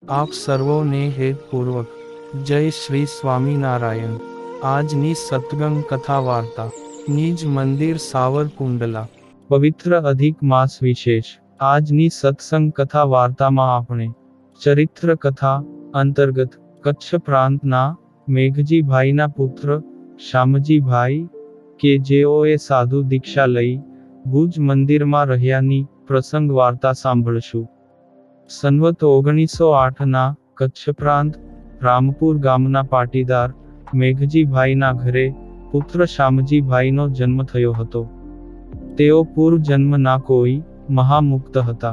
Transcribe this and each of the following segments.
આપ સર્વોને હેતપૂર્વક જય શ્રી સ્વામિનારાયણ। આજની સત્સંગ કથા વાર્તા નિજ મંદિર સાવરકુંડલા પવિત્ર અધિક માસ વિશેષ। આજની સત્સંગ કથા વાર્તામાં આપણે ચરિત્ર કથા અંતર્ગત કચ્છ પ્રાંતના મેઘજીભાઈના પુત્ર શામજીભાઈ કે જેઓએ સાધુ દીક્ષા લઈ ભુજ મંદિરમાં રહ્યાની પ્રસંગ વાર્તા સાંભળશું। સંવત 1908ના કચ્છ પ્રાંત રામપુર ગામના પાટીદાર મેઘજીભાઈના ઘરે પુત્ર શામજીભાઈનો જન્મ થયો હતો। તેઓ પૂર્વજન્મના કોઈ મહામુક્ત હતા।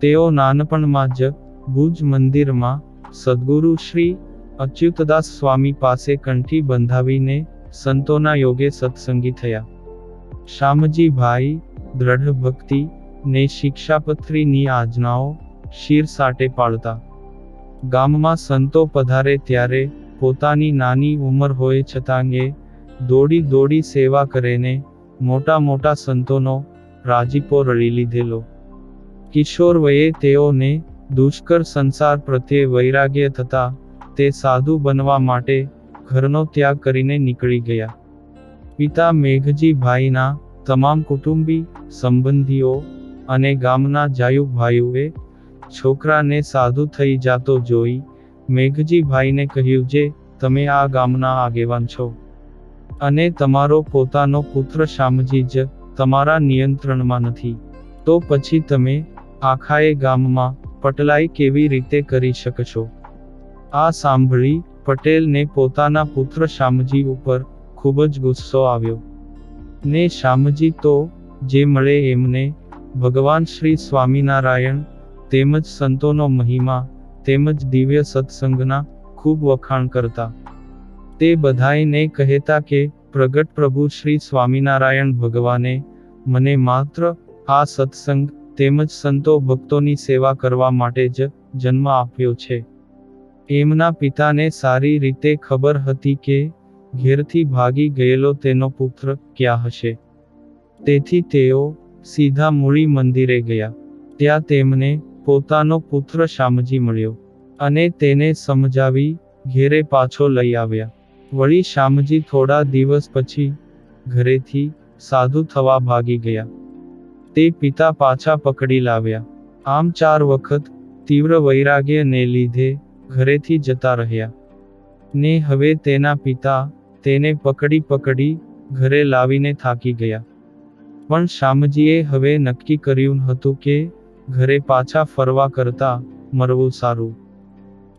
તેઓ નાનપણમાં જ ભુજ મંદિરમાં સદ્ગુરુ શ્રી અચ્યુતદાસ સ્વામી પાસે કંઠી બંધાવીને સંતોના યોગે સત્સંગી થયા। શામજીભાઈ દ્રઢ ભક્તિ ને શિક્ષાપત્રીની આજ્ઞાઓ શિર સાટે પાળતા। ગામમાં સંતો પધારે ત્યારે પોતાની નાની ઉંમર હોય છતાં એ દોડી દોડી સેવા કરેને મોટા મોટા સંતોનો રાજીપો રળી લીધેલો। કિશોર વયે તેઓને દુષ્કર સંસાર પ્રત્યે વૈરાગ્ય થતા તે સાધુ બનવા માટે ઘરનો ત્યાગ કરીને નીકળી ગયા। પિતા મેઘજીભાઈના તમામ કુટુંબી સંબંધીઓ અને ગામના જાયુભાઈઓએ છોકરાને સાધુ થઈ જાતો જોઈ મેઘજીભાઈને કહ્યું, જે તમે આ ગામના આગેવાન છો અને તમારો પોતાનો પુત્ર શામજી જ તમારા નિયંત્રણમાં નથી, તો પછી તમે આખાએ ગામમાં પટલાઈ કેવી રીતે કરી શકશો? આ સાંભળી પટેલને પોતાના પુત્ર શામજી ઉપર ખૂબ જ ગુસ્સો આવ્યો ને શામજી તો જે મળે એમને ભગવાન શ્રી સ્વામિનારાયણ તેમજ સંતોનો મહિમા તેમજ દિવ્ય સત્સંગના ખૂબ વખાણ કરતા। તે બધાયને કહેતા કે પ્રગટ પ્રભુ શ્રી સ્વામિનારાયણ ભગવાને મને માત્ર આ સત્સંગ તેમજ સંતો ભક્તોની સેવા કરવા માટે જ જન્મ આપ્યો છે। એમના પિતાને સારી રીતે ખબર હતી કે ઘેરથી ભાગી ગયેલો તેનો પુત્ર ક્યાં હશે, તેથી તેઓ સીધા મૂળી મંદિરે ગયા। ત્યાં તેમને પોતાનો પુત્ર શામજી મળ્યો અને તેને સમજાવી ઘેરે પાછો લઈ આવ્યા। વળી શામજી થોડા દિવસ પછી ઘરેથી સાધુ થવા ભાગી ગયા। તે પિતા પાછા પકડી લાવ્યા। આમ 4 વખત તીવ્ર વૈરાગ્ય ને લીધે ઘરેથી જતા રહ્યા ને હવે તેના પિતા તેને પકડી ઘરે લાવીને થાકી ગયા। પણ શામજીએ હવે નક્કી કર્યું હતું કે ઘરે પાછા ફરવા કરતા મરવું સારું।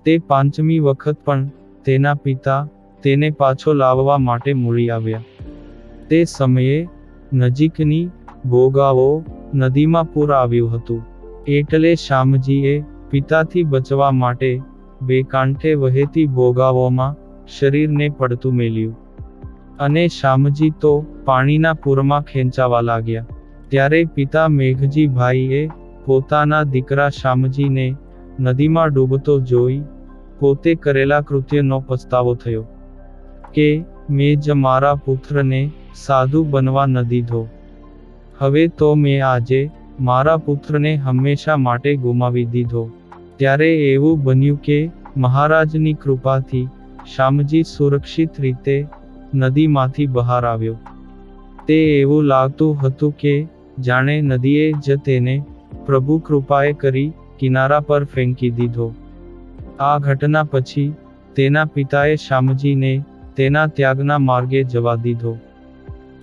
તે 5મી વખત પણ તેના પિતા તેને પાછો લાવવા માટે મૂળી આવ્યા। તે સમયે નજીકની ભોગાવો નદીમાં પૂર આવ્યું હતું, એટલે શામજીએ પિતાથી બચવા માટે 2 કાંઠે વહેતી ભોગાવોમાં શરીરને પડતું મેલ્યું અને શામજી તો પાણીના પૂરમાં ખેંચાવા લાગ્યા। ત્યારે પિતા મેઘજીભાઈએ પોતાના દીકરા શામજીને નદીમાં ડૂબતો જોઈ પોતે કરેલા કૃત્યનો પસ્તાવો થયો કે મેં જ મારા પુત્રને સાધુ બનવા ન દીધો, હવે તો મેં આજે મારા પુત્રને હંમેશા માટે ગુમાવી દીધો। ત્યારે એવું બન્યું કે મહારાજની કૃપાથી શામજી સુરક્ષિત રીતે નદીમાંથી બહાર આવ્યો। તે એવું લાગતું હતું કે જાણે નદીએ જ તેને પ્રભુ કૃપાએ કરી કિનારા પર ફેંકી દીધો। આ ઘટના પછી તેના પિતાએ શામજીને તેના ત્યાગના માર્ગે જવા દીધો।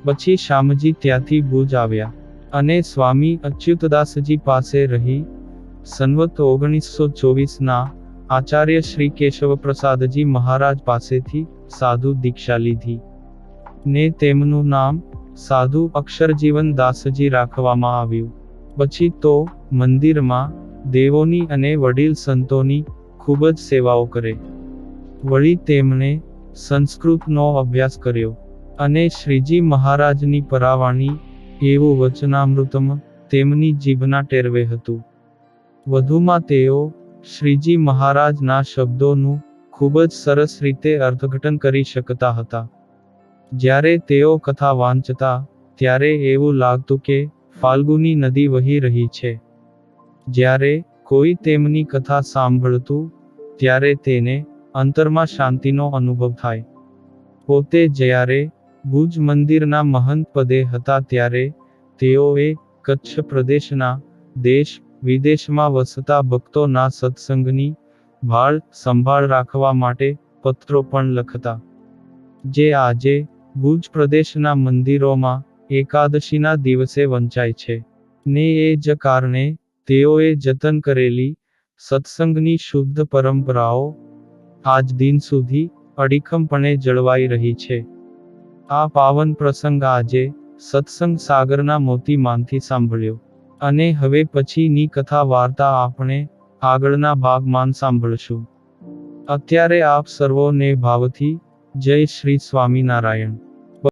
પછી શામજી ત્યાંથી ભુજ આવ્યા અને સ્વામી અચ્યુતદાસજી પાસે રહી સંવત 1924ના આચાર્ય શ્રી કેશવપ્રસાદજી મહારાજ પાસેથી સાધુ દીક્ષા લીધી ને તેમનું નામ સાધુ અક્ષરજીવન દાસજી રાખવામાં આવ્યું। પછી તો મંદિરમાં દેવોની અને વડીલ સંતોની ખૂબ જ સેવાઓ કરે। વળી તેમણે સંસ્કૃતનો અભ્યાસ કર્યો અને શ્રીજી મહારાજની પરાવાણી એવું વચનામૃતમ તેમની જીભના ટેરવે હતું। વધુમાં તેઓ શ્રીજી મહારાજના શબ્દોનું ખૂબ જ સરસ રીતે અર્થઘટન કરી શકતા હતા। જ્યારે તેઓ કથા વાંચતા ત્યારે એવું લાગતું કે ફાલ્ગુની નદી વહી રહી છે। જ્યારે કોઈ તેમની કથા સાંભળતું ત્યારે તેને અંતરમાં શાંતિનો અનુભવ થાય. પોતે જ્યારે ભુજ મંદિરના મહંત પદે હતા ત્યારે તેઓએ કચ્છ પ્રદેશના દેશ વિદેશમાં વસતા ભક્તોના સત્સંગની ભાળ સંભાળ રાખવા માટે પત્રો પણ લખતા, જે આજે ભુજ પ્રદેશના મંદિરોમાં એકાદશીના દિવસે વંચાય છે. ને એ જ કારણે તેઓએ જતન કરેલી સત્સંગની શુદ્ધ પરંપરાઓ આજ દિન સુધી અડીખમપણે જળવાઈ રહી છે. આ પાવન પ્રસંગ આજે સત્સંગ સાગરના મોતીમાંથી સાંભળ્યો, અને હવે પછીની કથા વાર્તા આપણે આગળના ભાગમાં સાંભળશું. અત્યારે આપ સર્વોને ભાવથી જય શ્રી સ્વામિનારાયણ.